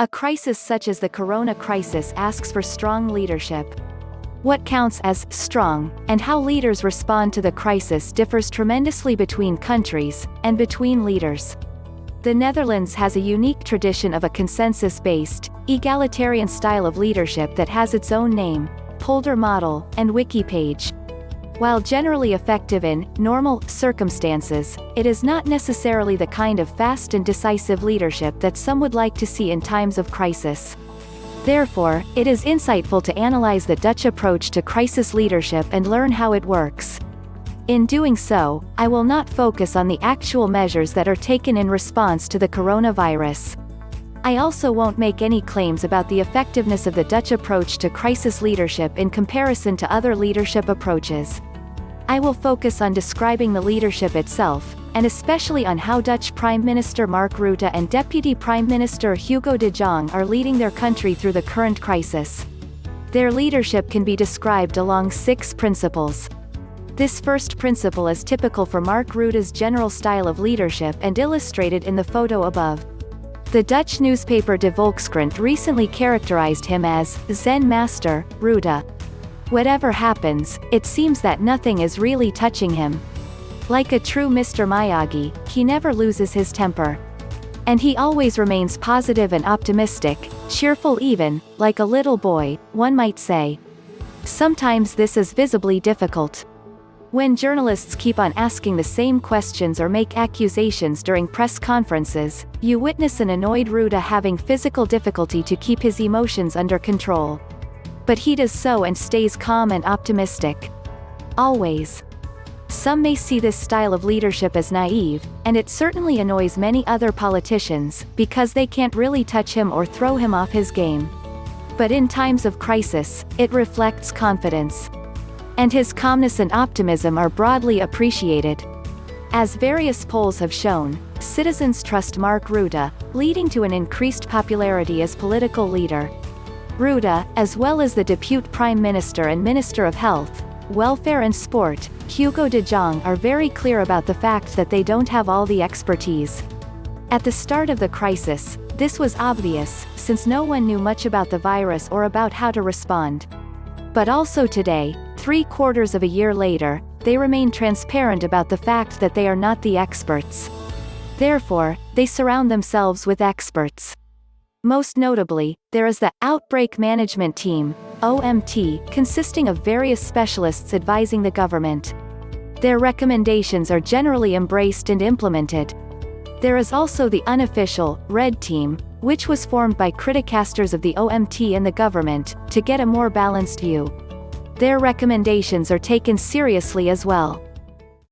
A crisis such as the corona crisis asks for strong leadership. What counts as strong, and how leaders respond to the crisis differs tremendously between countries, and between leaders. The Netherlands has a unique tradition of a consensus-based, egalitarian style of leadership that has its own name, polder model, and Wiki-page. While generally effective in normal circumstances, it is not necessarily the kind of fast and decisive leadership that some would like to see in times of crisis. Therefore, it is insightful to analyze the Dutch approach to crisis leadership and learn how it works. In doing so, I will not focus on the actual measures that are taken in response to the coronavirus. I also won't make any claims about the effectiveness of the Dutch approach to crisis leadership in comparison to other leadership approaches. I will focus on describing the leadership itself, and especially on how Dutch Prime Minister Mark Rutte and Deputy Prime Minister Hugo de Jonge are leading their country through the current crisis. Their leadership can be described along 6 principles. This first principle is typical for Mark Rutte's general style of leadership and illustrated in the photo above. The Dutch newspaper De Volkskrant recently characterized him as Zen Master, Rutte. Whatever happens, it seems that nothing is really touching him. Like a true Mr. Myagi, he never loses his temper. And he always remains positive and optimistic, cheerful even, like a little boy, one might say. Sometimes this is visibly difficult. When journalists keep on asking the same questions or make accusations during press conferences, you witness an annoyed Rutte having physical difficulty to keep his emotions under control. But he does so and stays calm and optimistic. Always. Some may see this style of leadership as naive, and it certainly annoys many other politicians, because they can't really touch him or throw him off his game. But in times of crisis, it reflects confidence. And his calmness and optimism are broadly appreciated. As various polls have shown, citizens trust Mark Rutte, leading to an increased popularity as political leader. Rutte, as well as the Depute Prime Minister and Minister of Health, Welfare and Sport, Hugo de Jonge, are very clear about the fact that they don't have all the expertise. At the start of the crisis, this was obvious, since no one knew much about the virus or about how to respond. But also today, 3/4 of a year later, they remain transparent about the fact that they are not the experts. Therefore, they surround themselves with experts. Most notably, there is the Outbreak Management Team, OMT, consisting of various specialists advising the government. Their recommendations are generally embraced and implemented. There is also the unofficial, Red Team, which was formed by criticasters of the OMT and the government, to get a more balanced view. Their recommendations are taken seriously as well.